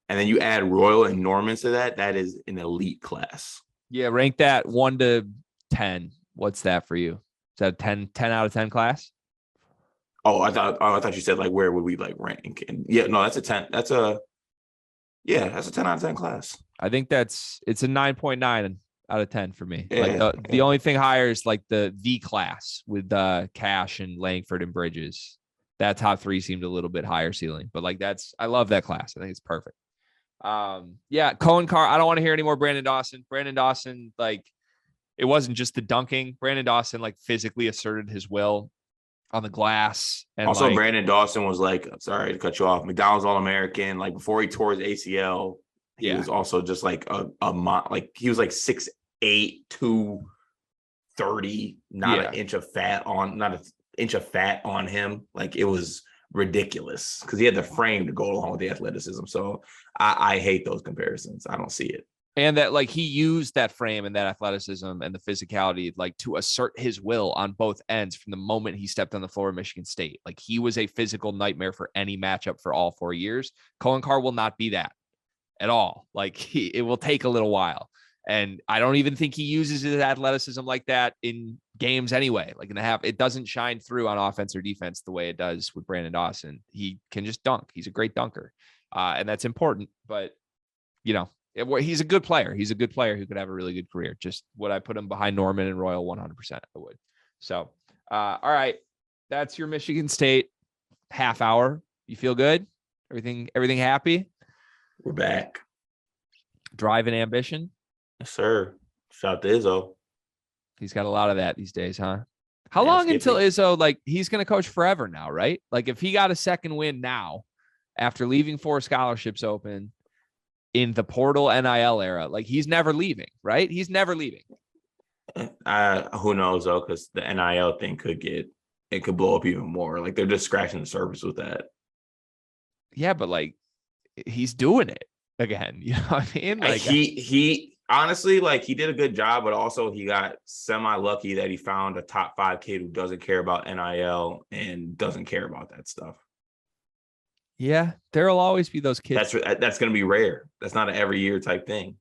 and then you add Royal and Norman to that is an elite class. Yeah, rank that 1 to 10. What's that for you? Is that a 10 out of 10 class? I thought you said like where would we like rank? And that's a 10. That's a 10 out of 10 class. I think it's a 9.9 out of 10 for me. Like the only thing higher is like the class with Cash and Langford and Bridges. That top three seemed a little bit higher ceiling, but like I love that class. I think it's perfect. Cohen Carr. I don't want to hear any more Brandon Dawson. Brandon Dawson, like it wasn't just the dunking. Brandon Dawson like physically asserted his will on the glass. And also Brandon Dawson was like, sorry to cut you off, McDonald's All-American. Like before he tore his ACL, he was also just like he was like 6'8", 230, not an inch of fat on him. Like it was ridiculous because he had the frame to go along with the athleticism. So I hate those comparisons. I don't see it. And that like he used that frame and that athleticism and the physicality like to assert his will on both ends from the moment he stepped on the floor of Michigan State. Like he was a physical nightmare for any matchup for all 4 years. Cohen Carr will not be that at all. Like it will take a little while. And I don't even think he uses his athleticism like that in games anyway. Like in the half, it doesn't shine through on offense or defense the way it does with Brandon Dawson. He can just dunk. He's a great dunker. And that's important. But, he's a good player. He's a good player who could have a really good career. Just would I put him behind Norman and Royal 100%? I would. So, all right. That's your Michigan State half hour. You feel good? Everything happy? We're back. Drive and ambition? Yes, sir. Shout out to Izzo. He's got a lot of that these days, huh? How long until Izzo, like, he's going to coach forever now, right? Like, if he got a second win now, after leaving 4 scholarships open in the portal NIL era, like, he's never leaving, right? He's never leaving. Who knows, though, because the NIL thing could blow up even more. Like, they're just scratching the surface with that. Yeah, but like he's doing it again. You know what I mean? Like he honestly, like, he did a good job, but also he got semi-lucky that he found a top 5 kid who doesn't care about NIL and doesn't care about that stuff. Yeah, there'll always be those kids. That's going to be rare. That's not an every year type thing.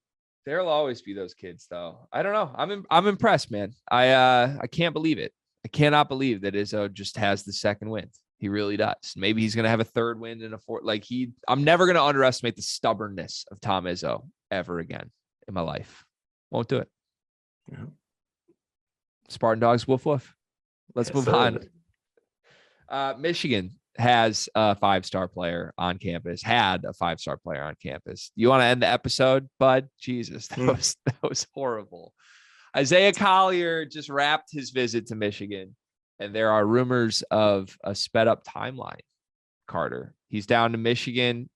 There'll always be those kids, though. I don't know. I'm impressed, man. I can't believe it. I cannot believe that Izzo just has the second win. He really does. Maybe he's going to have a third win and a fourth. Like I'm never going to underestimate the stubbornness of Tom Izzo ever again in my life. Won't do it. Yeah. Spartan dogs, woof woof. Let's move on. Michigan has a 5-star player on campus, had a 5-star player on campus. You want to end the episode, bud? Jesus, that was horrible. Isaiah Collier just wrapped his visit to Michigan, and there are rumors of a sped up timeline. Carter, he's down to Michigan,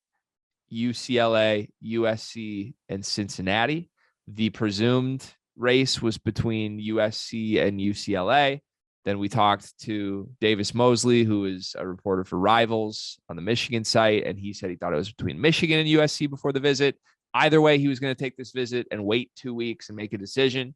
UCLA, USC, and Cincinnati. The presumed race was between USC and UCLA. Then we talked to Davis Mosley, who is a reporter for Rivals on the Michigan site, and he said he thought it was between Michigan and USC before the visit. Either way, he was going to take this visit and wait 2 weeks and make a decision.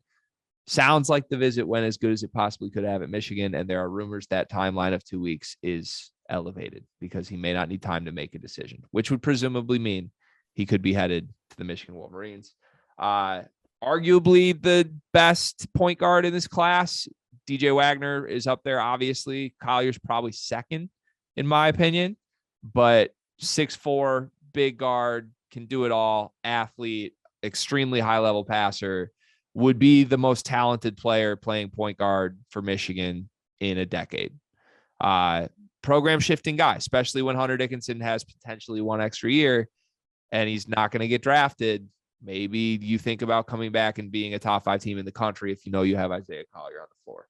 Sounds like the visit went as good as it possibly could have at Michigan, and there are rumors that timeline of 2 weeks is elevated because he may not need time to make a decision, which would presumably mean he could be headed to the Michigan Wolverines. Arguably the best point guard in this class. DJ Wagner is up there, obviously. Collier's probably second, in my opinion. But 6'4", big guard, can do it all, athlete, extremely high-level passer, would be the most talented player playing point guard for Michigan in a decade. Program-shifting guy, especially when Hunter Dickinson has potentially 1 extra year, and he's not going to get drafted. Maybe you think about coming back and being a top 5 team in the country if you know you have Isaiah Collier on the floor.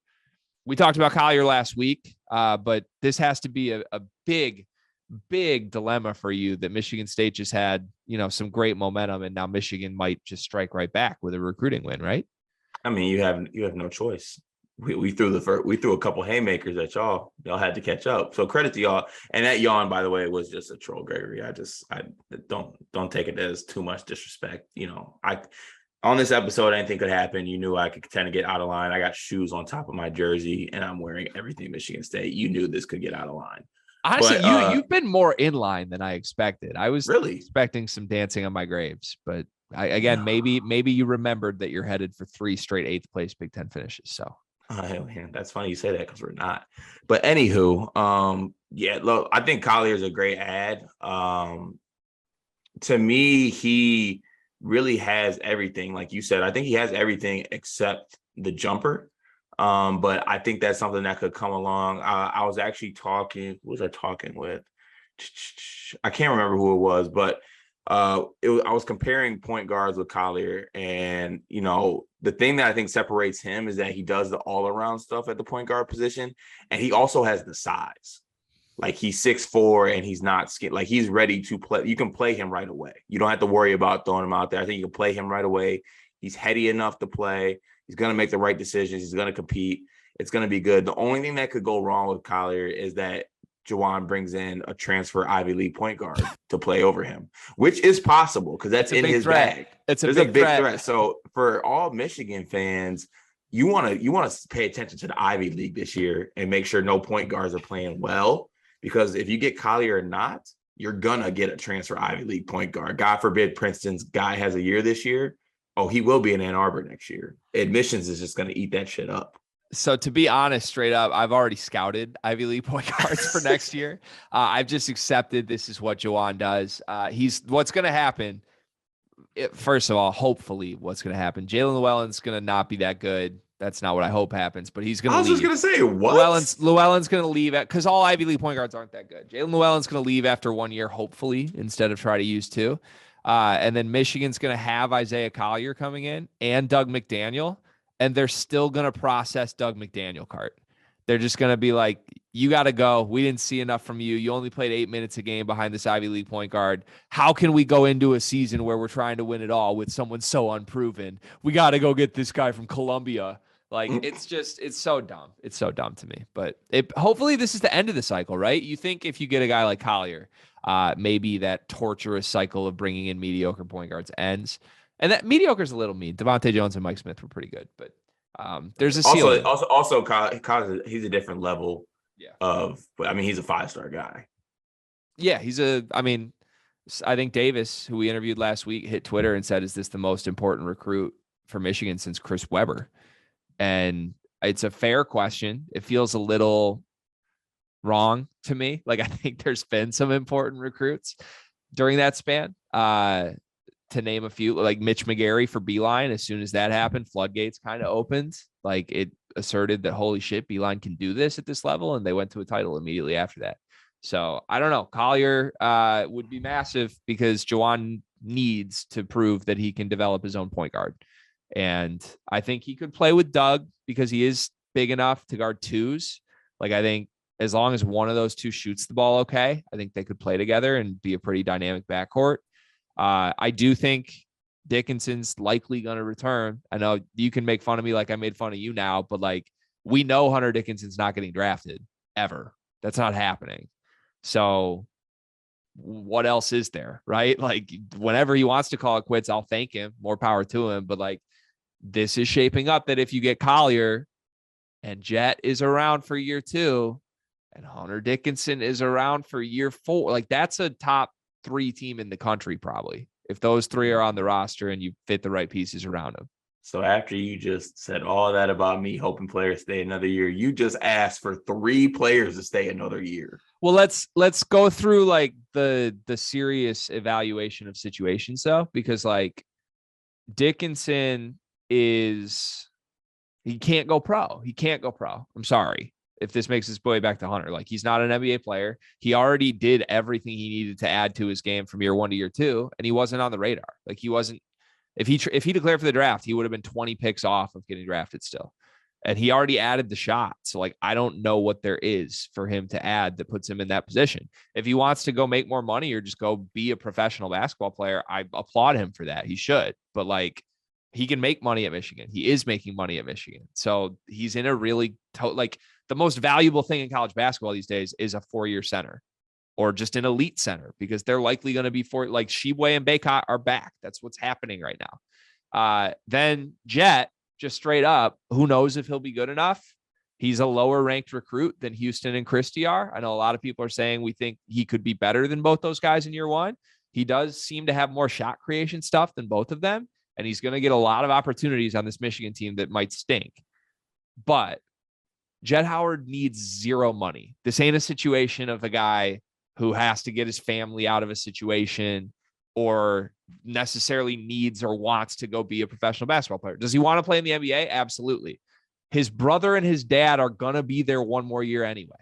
We talked about Collier last week, but this has to be a big, big dilemma for you that Michigan State just had, some great momentum, and now Michigan might just strike right back with a recruiting win, right? I mean, you have no choice. We threw a couple haymakers at y'all. Y'all had to catch up. So credit to y'all. And that yawn, by the way, was just a troll, Gregory. I don't take it as too much disrespect. On this episode, anything could happen. You knew I could tend to get out of line. I got shoes on top of my jersey, and I'm wearing everything Michigan State. You knew this could get out of line. Honestly, you've been more in line than I expected. I was really expecting some dancing on my graves, but maybe you remembered that you're headed for 3 straight 8th place Big Ten finishes. So. Man, that's funny you say that because we're not. But anywho, look, I think Collier is a great ad. To me, he really has everything. Like you said, I think he has everything except the jumper. But I think that's something that could come along. I was actually who was I talking with? I can't remember who it was, but I was comparing point guards with Collier, and the thing that I think separates him is that he does the all-around stuff at the point guard position, and he also has the size. Like, he's 6'4" and he's not skinny. Like, he's ready to play. You can play him right away. You don't have to worry about throwing him out there. I think you can play him right away. He's heady enough to play. He's going to make the right decisions. He's going to compete. It's going to be good. The only thing that could go wrong with Collier is that Juwan brings in a transfer Ivy League point guard to play over him, which is possible because that's in his bag. It's a big threat. So for all Michigan fans, you want to pay attention to the Ivy League this year and make sure no point guards are playing well, because if you get Collier or not, you're gonna get a transfer Ivy League point guard. God forbid Princeton's guy has a year this year. Oh, he will be in Ann Arbor next year. Admissions is just gonna eat that shit up. So to be honest, straight up, I've already scouted Ivy League point guards for next year. I've just accepted this is what Juwan does. What's going to happen. First of all, hopefully what's going to happen. Jalen Llewellyn's going to not be that good. That's not what I hope happens, but he's going to leave. I was just going to say, what? Llewellyn's going to leave because all Ivy League point guards aren't that good. Jalen Llewellyn's going to leave after 1 year, hopefully, instead of try to use 2. And then Michigan's going to have Isaiah Collier coming in and Doug McDaniel. And they're still going to process Doug McDaniel cart. They're just going to be like, you got to go. We didn't see enough from you. You only played 8 minutes a game behind this Ivy League point guard. How can we go into a season where we're trying to win it all with someone so unproven? We got to go get this guy from Columbia. Like, it's so dumb. It's so dumb to me. But hopefully this is the end of the cycle, right? You think if you get a guy like Collier, maybe that torturous cycle of bringing in mediocre point guards ends. And that mediocre is a little mean. Devontae Jones and Mike Smith were pretty good, but there's a ceiling. Also, Kyle, he's a different level. Yeah. He's a 5-star guy. Yeah, I think Davis, who we interviewed last week, hit Twitter and said, "Is this the most important recruit for Michigan since Chris Webber?" And it's a fair question. It feels a little wrong to me. Like, I think there's been some important recruits during that span. To name a few, like Mitch McGary for Beeline. As soon as that happened, floodgates kind of opened. Like, it asserted that, holy shit, Beeline can do this at this level. And they went to a title immediately after that. So I don't know. Collier would be massive because Juwan needs to prove that he can develop his own point guard. And I think he could play with Doug because he is big enough to guard twos. Like, I think as long as one of those two shoots the ball okay, I think they could play together and be a pretty dynamic backcourt. I do think Dickinson's likely going to return. I know you can make fun of me like I made fun of you now, but like, we know Hunter Dickinson's not getting drafted ever. That's not happening. So what else is there, right? Like, whenever he wants to call it quits, I'll thank him. More power to him. But like, this is shaping up that if you get Collier and Jet is around for year 2 and Hunter Dickinson is around for year 4, like, that's a top 3 team in the country, probably, if those 3 are on the roster and you fit the right pieces around them. So after you just said all that about me hoping players stay another year, you just asked for 3 players to stay another year. Well, let's go through like the serious evaluation of situations though, because like Dickinson he can't go pro. He can't go pro. I'm sorry if this makes his way back to Hunter. Like, he's not an NBA player. He already did everything he needed to add to his game from year 1 to year 2, and he wasn't on the radar. Like, he wasn't. If he declared for the draft, he would have been 20 picks off of getting drafted still. And he already added the shot. So like, I don't know what there is for him to add that puts him in that position. If he wants to go make more money or just go be a professional basketball player, I applaud him for that. He should, but like, he can make money at Michigan. He is making money at Michigan. So he's in a really like, the most valuable thing in college basketball these days is a 4-year center or just an elite center, because they're likely going to be like Sheboy and Baycott are back. That's what's happening right now. Then Jet, just straight up, who knows if he'll be good enough? He's a lower ranked recruit than Houston and Christie are. I know a lot of people are saying we think he could be better than both those guys in year 1. He does seem to have more shot creation stuff than both of them. And he's going to get a lot of opportunities on this Michigan team that might stink. But Jet Howard needs 0 money. This ain't a situation of a guy who has to get his family out of a situation or necessarily needs or wants to go be a professional basketball player. Does he want to play in the NBA? Absolutely. His brother and his dad are going to be there 1 more year anyway.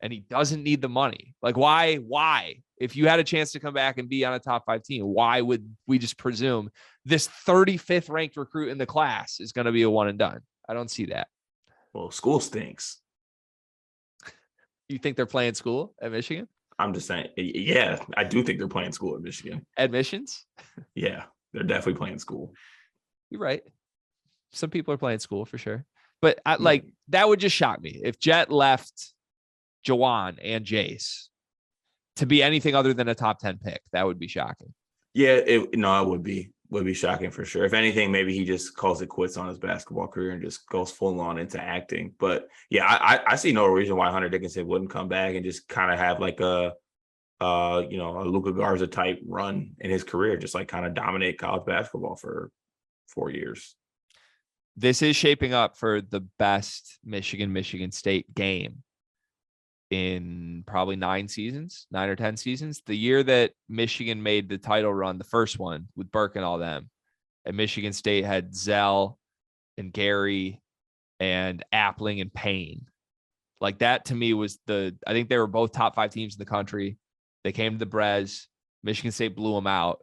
And he doesn't need the money. Like, why? If you had a chance to come back and be on a top 5 team, why would we just presume this 35th ranked recruit in the class is going to be a one and done? I don't see that. Well, school stinks. You think they're playing school at Michigan? I'm just saying, yeah, I do think they're playing school at Michigan. Admissions? Yeah, they're definitely playing school. You're right. Some people are playing school for sure. But that would just shock me. If Jet left Jawan and Jace to be anything other than a top 10 pick, that would be shocking. Yeah, it would be shocking for sure. If anything, maybe he just calls it quits on his basketball career and just goes full on into acting. But yeah, I see no reason why Hunter Dickinson wouldn't come back and just kind of have like a Luka Garza type run in his career, just like kind of dominate college basketball for 4 years. This is shaping up for the best Michigan State game in probably 9 or 10 seasons. The year that Michigan made the title run, the first one with Burke and all them, and Michigan State had Zell and Gary and Appling and Payne. Like, that to me was I think they were both top 5 teams in the country. They came to the Brez. Michigan State blew them out.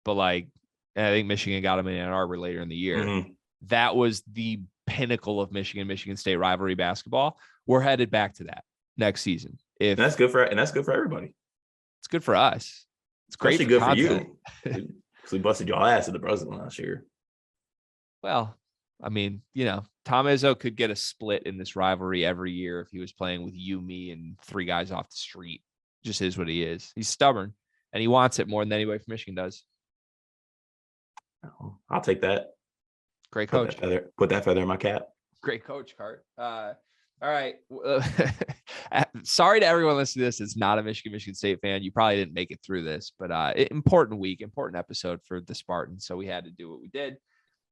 But and I think Michigan got them in Ann Arbor later in the year. Mm-hmm. That was the pinnacle of Michigan State rivalry basketball. We're headed back to that next season. And that's good for everybody. It's good for us. It's great. Especially good for you. Because we busted your ass at the Breslin last year. Well, I mean, Tom Izzo could get a split in this rivalry every year if he was playing with you, me, and 3 guys off the street. just is what he is. He's stubborn, and he wants it more than anybody from Michigan does. I'll take that. Great coach. Put that feather in my cap. Great coach, Cart. All right. Sorry to everyone listening to this. It's not a Michigan State fan. You probably didn't make it through this, but important week, important episode for the Spartans. So we had to do what we did.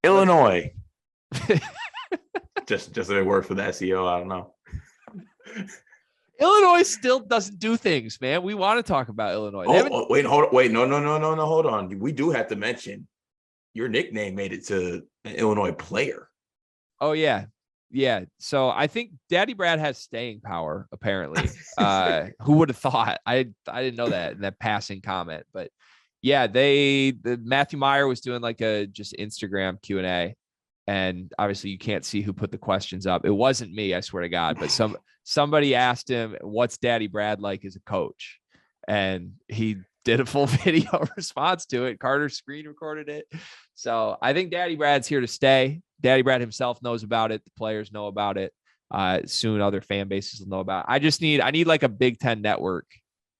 Illinois. just a word for the SEO. I don't know. Illinois still doesn't do things, man. We want to talk about Illinois. Wait, no. Hold on. We do have to mention your nickname made it to an Illinois player. Oh, yeah. Yeah. So I think Daddy Brad has staying power, apparently. Who would have thought? I didn't know that in that passing comment. But yeah, the Matthew Meyer was doing like a just Instagram Q&A. And obviously you can't see who put the questions up. It wasn't me, I swear to God. But somebody asked him, what's Daddy Brad like as a coach? And he did a full video response to it. Carter screen recorded it. So I think Daddy Brad's here to stay. Daddy Brad himself knows about it. The players know about it. Soon other fan bases will know about it. I need like a Big Ten Network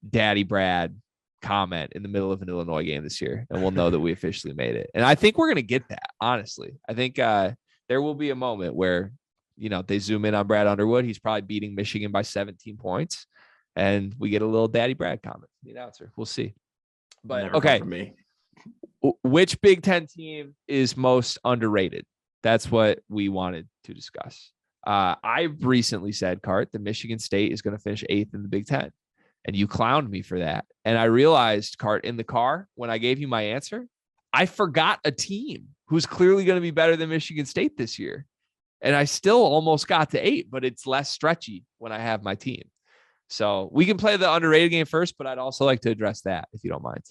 Daddy Brad comment in the middle of an Illinois game this year, and we'll know that we officially made it. And I think we're going to get that, honestly. I think there will be a moment where, they zoom in on Brad Underwood. He's probably beating Michigan by 17 points. And we get a little Daddy Brad comment from the announcer. We'll see. But never okay. For me. Which Big Ten team is most underrated? That's what we wanted to discuss. I recently said, Cart, that Michigan State is going to finish 8th in the Big Ten. And you clowned me for that. And I realized, Cart, in the car, when I gave you my answer, I forgot a team who's clearly going to be better than Michigan State this year. And I still almost got to 8, but it's less stretchy when I have my team. So we can play the underrated game first, but I'd also like to address that if you don't mind.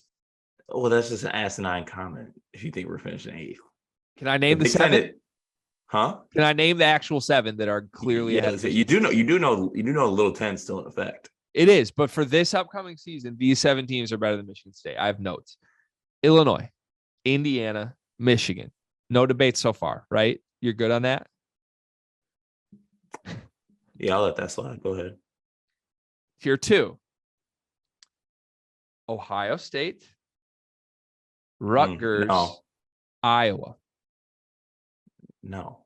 Well, that's just an asinine comment if you think we're finishing 8th. Can I name the 7? Huh? Can I name the actual 7 that are clearly ahead of you do know Little 10 still in effect. It is, but for this upcoming season, these 7 teams are better than Michigan State. I have notes. Illinois, Indiana, Michigan. No debate so far, right? You're good on that? Yeah, I'll let that slide. Go ahead. Tier 2. Ohio State, Rutgers, no. Iowa. No.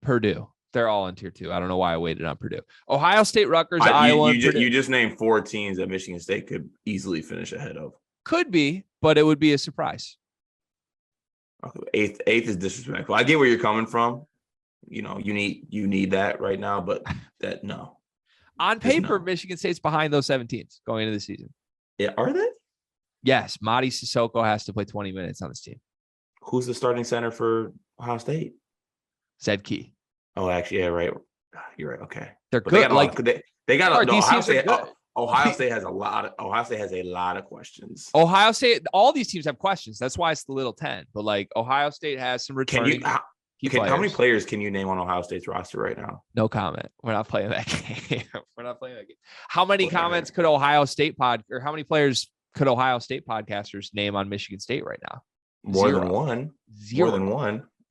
Purdue. They're all in tier 2. I don't know why I waited on Purdue. Ohio State, Rutgers, Iowa. You just named 4 teams that Michigan State could easily finish ahead of. Could be, but it would be a surprise. Okay, eighth is disrespectful. I get where you're coming from. You need that right now, but that no. On paper, Michigan State's behind those 7 teams going into the season. Yeah, are they? Yes, Madi Sissoko has to play 20 minutes on this team. Who's the starting center for Ohio State? Zed Key. Oh, actually, yeah, right. You're right. Okay, they're good. Ohio State has a lot of questions. Ohio State, all these teams have questions. That's why it's the little 10. But like Ohio State has some returning. How many players can you name on Ohio State's roster right now? No comment. We're not playing that game. How many comments could Ohio State how many players could Ohio State podcasters name on Michigan State right now? More than one. Zero.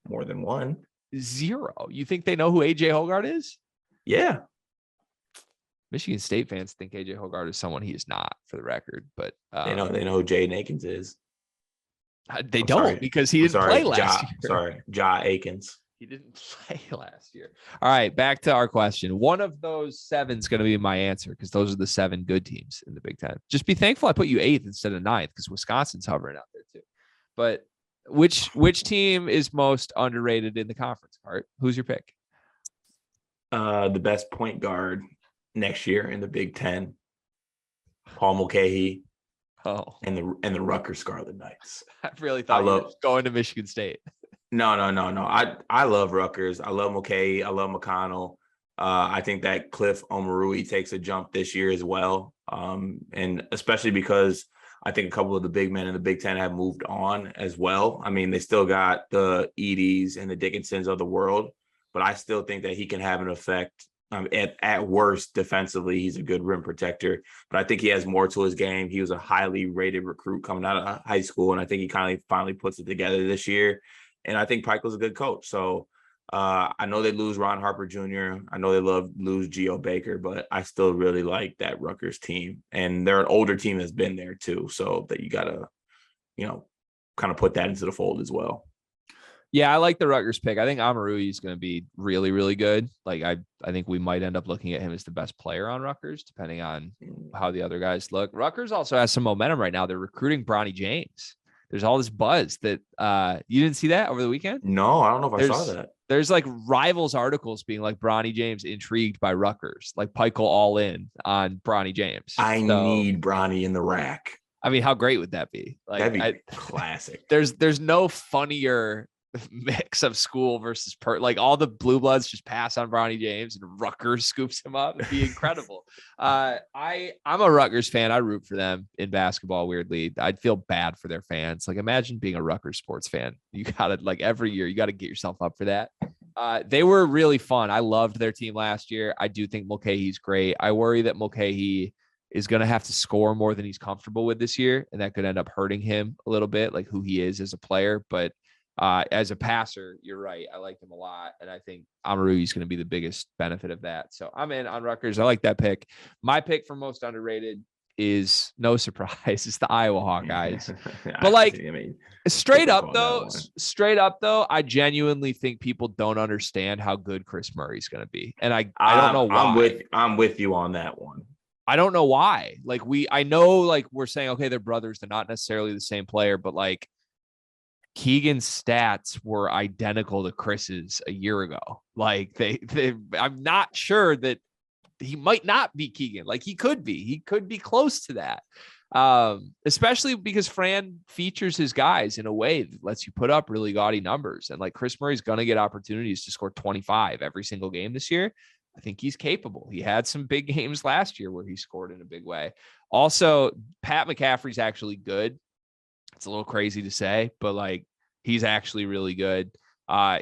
More than one. Zero. You think they know who AJ Hoggard is? Yeah. Michigan State fans think AJ Hoggard is someone he is not, for the record. But they know who Jaden Akins is. They don't because he didn't play last year. Sorry, Ja Akins. He didn't play last year. All right, back to our question. One of those 7 is going to be my answer because those are the 7 good teams in the Big Ten. Just be thankful I put you 8th instead of 9th because Wisconsin's hovering out there too. But which team is most underrated in the conference, Art? Who's your pick? The best point guard next year in the Big Ten, Paul Mulcahy. Oh, and the Rutgers Scarlet Knights. I really thought you were going to Michigan State. No. I love Rutgers. I love Mulcahy. I love McConnell. I think that Cliff Omarui takes a jump this year as well. And especially because I think a couple of the big men in the Big Ten have moved on as well. I mean, they still got the Edys and the Dickinsons of the world, but I still think that he can have an effect. At worst, defensively, he's a good rim protector, but I think he has more to his game. He was a highly rated recruit coming out of high school, and I think he finally puts it together this year. And I think Pikiell's a good coach. So I know they lose Ron Harper Jr. I know they lose Geo Baker, but I still really like that Rutgers team. And they're an older team that's been there too. So that you got to, kind of put that into the fold as well. Yeah, I like the Rutgers pick. I think Amaruyi is going to be really, really good. Like I think we might end up looking at him as the best player on Rutgers, depending on how the other guys look. Rutgers also has some momentum right now. They're recruiting Bronny James. There's all this buzz that you didn't see that over the weekend. No, I don't know if I saw that. There's like Rivals articles being like Bronny James intrigued by Rutgers, like Peichel all in on Bronny James. I need Bronny in the rack. I mean, how great would that be? Like, that'd be classic. There's no funnier mix of school versus like all the blue bloods just pass on Bronny James and Rutgers scoops him up. It'd be incredible. I'm a Rutgers fan. I root for them in basketball. Weirdly, I'd feel bad for their fans. Like imagine being a Rutgers sports fan. You gotta like every year, you got to get yourself up for that. They were really fun. I loved their team last year. I do think Mulcahy's great. I worry that Mulcahy is going to have to score more than he's comfortable with this year. And that could end up hurting him a little bit, like who he is as a player. But as a passer, you're right. I like him a lot. And I think Amaruyi is going to be the biggest benefit of that. So I'm in on Rutgers. I like that pick. My pick for most underrated is no surprise. It's the Iowa Hawkeyes. But like straight up though, I genuinely think people don't understand how good Chris Murray's going to be. And I don't know why. I'm with you on that one. I don't know why. Like I know like we're saying, okay, they're brothers. They're not necessarily the same player, but like Keegan's stats were identical to Chris's a year ago. Like I'm not sure that he might not be Keegan. Like he could be close to that. Especially because Fran features his guys in a way that lets you put up really gaudy numbers. And like Chris Murray's going to get opportunities to score 25 every single game this year. I think he's capable. He had some big games last year where he scored in a big way. Also, Pat McCaffrey's actually good. It's a little crazy to say, but like he's actually really good.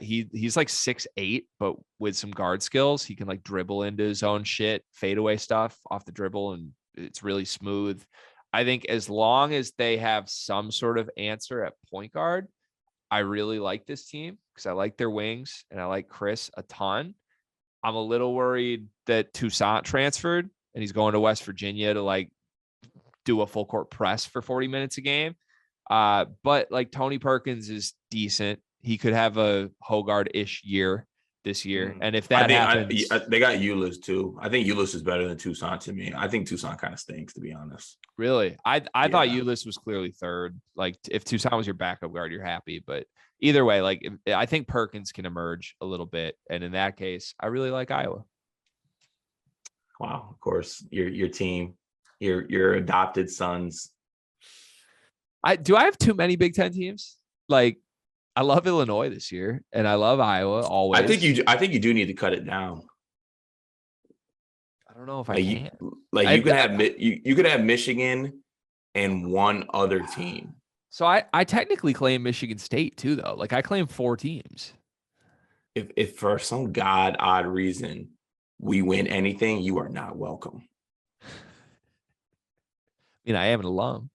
He's like 6'8", but with some guard skills, he can like dribble into his own shit, fadeaway stuff off the dribble, and it's really smooth. I think as long as they have some sort of answer at point guard, I really like this team because I like their wings and I like Chris a ton. I'm a little worried that Toussaint transferred and he's going to West Virginia to like do a full court press for 40 minutes a game. But like Tony Perkins is decent. He could have a Hogard-ish year this year. And if that happens, they got Ulis too. I think Ulis is better than Toussaint to me. I think Toussaint kind of stinks, to be honest. Really? I thought Ulis was clearly third. Like if Toussaint was your backup guard, you're happy. But either way, like I think Perkins can emerge a little bit. And in that case, I really like Iowa. Wow. Of course, your team, your adopted sons. Do I have too many Big Ten teams? Like I love Illinois this year and I love Iowa always. I think you do need to cut it down. I don't know if I can. You could have Michigan and one other team. So I technically claim Michigan State too, though. Like I claim 4 teams. If for some odd reason we win anything, you are not welcome. I mean, I am an alum.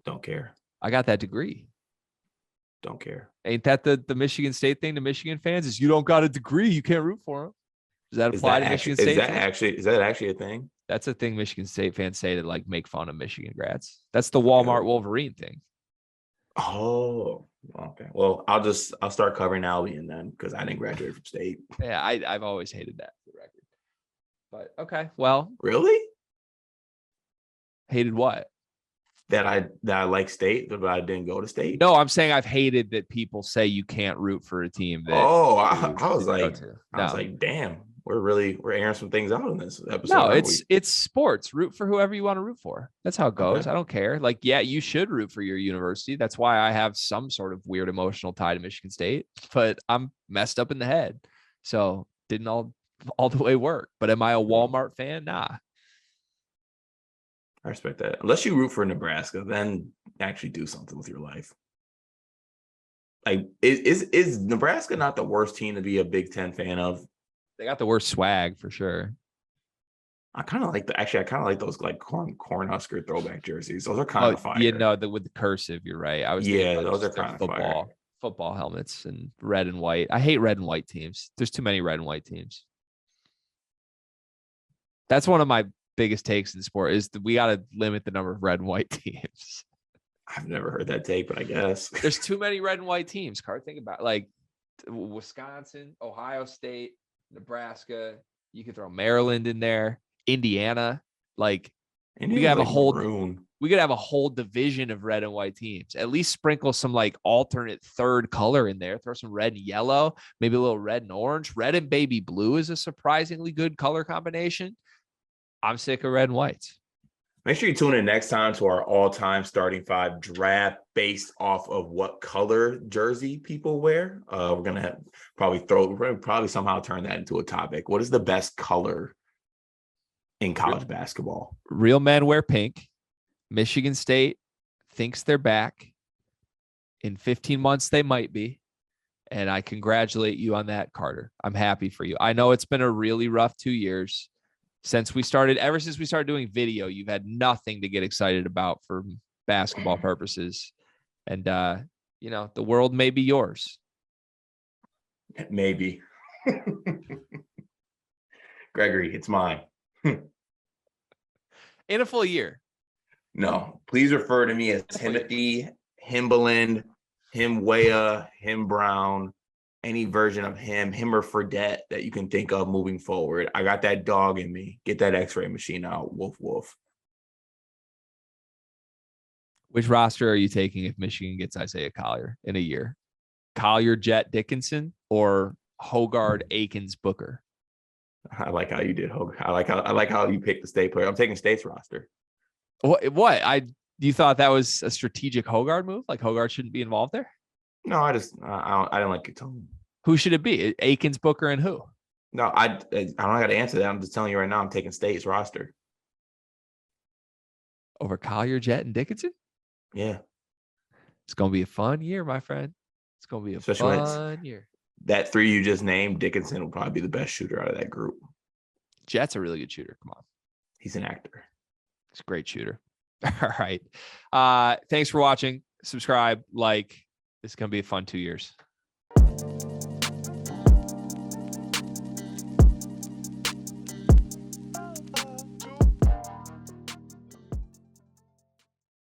Don't care. I got that degree. Don't care. Ain't that the Michigan State thing to Michigan fans? Is you don't got a degree, you can't root for them. Does that apply to Michigan State? Is that actually a thing? That's a thing Michigan State fans say to like make fun of Michigan grads. That's the Walmart Wolverine thing. Oh, okay. Well, I'll start covering Albion then because I didn't graduate from State. Yeah, I've always hated that for the record. But okay, well, really? Hated what? That I like State, but I didn't go to State. No, I'm saying I've hated that people say you can't root for a team. That I was like, damn, we're airing some things out in this episode. No, it's sports. Root for whoever you want to root for. That's how it goes. Okay. I don't care. Like, yeah, you should root for your university. That's why I have some sort of weird emotional tie to Michigan State. But I'm messed up in the head, so didn't all the way work. But am I a Walmart fan? Nah. I respect that. Unless you root for Nebraska, then actually do something with your life. Like, is Nebraska not the worst team to be a Big Ten fan of? They got the worst swag for sure. I kind of like those like Cornhusker throwback jerseys. Those are kind of fire. Yeah, no, with the cursive, you're right. Those are kind of fire. football helmets and red and white. I hate red and white teams. There's too many red and white teams. That's one of my biggest takes in sport is that we got to limit the number of red and white teams. I've never heard that take, but I guess there's too many red and white teams. Card, think about like Wisconsin, Ohio State, Nebraska. You could throw Maryland in there, Indiana. Like we could have a whole maroon. We could have a whole division of red and white teams. At least sprinkle some like alternate third color in there. Throw some red and yellow, maybe a little red and orange. Red and baby blue is a surprisingly good color combination. I'm sick of red and whites. Make sure you tune in next time to our all-time starting five draft based off of what color jersey people wear. We're gonna probably somehow turn that into a topic. What is the best color in college basketball? Real men wear pink. Michigan State thinks they're back. In 15 months, they might be. And I congratulate you on that, Carter. I'm happy for you. I know it's been a really rough 2 years. Ever since we started doing video, you've had nothing to get excited about for basketball purposes. And, the world may be yours. Maybe. Gregory, it's mine. In a full year. No, please refer to me as Timothy, Himbaland, Himwea, Him Brown, any version of him or Fredette that you can think of moving forward. I got that dog in me. Get that x-ray machine out. Woof, woof. Which roster are you taking if Michigan gets Isaiah Collier in a year? Collier, Jet, Dickinson, or Hogard, Akins, Booker? I like how you did Hogard. I like how you picked the state player. I'm taking state's roster. What? You thought that was a strategic Hogard move? Like Hogard shouldn't be involved there? No, I didn't like your tone. Who should it be? Akins, Booker, and who? No, I don't got to answer that. I'm just telling you right now. I'm taking state's roster over Collier, Jet, and Dickinson. Yeah, it's gonna be a fun year, my friend. It's gonna be a fun year. That three you just named, Dickinson will probably be the best shooter out of that group. Jet's a really good shooter. Come on, he's an actor. He's a great shooter. All right. Thanks for watching. Subscribe, like. This is going to be a fun 2 years.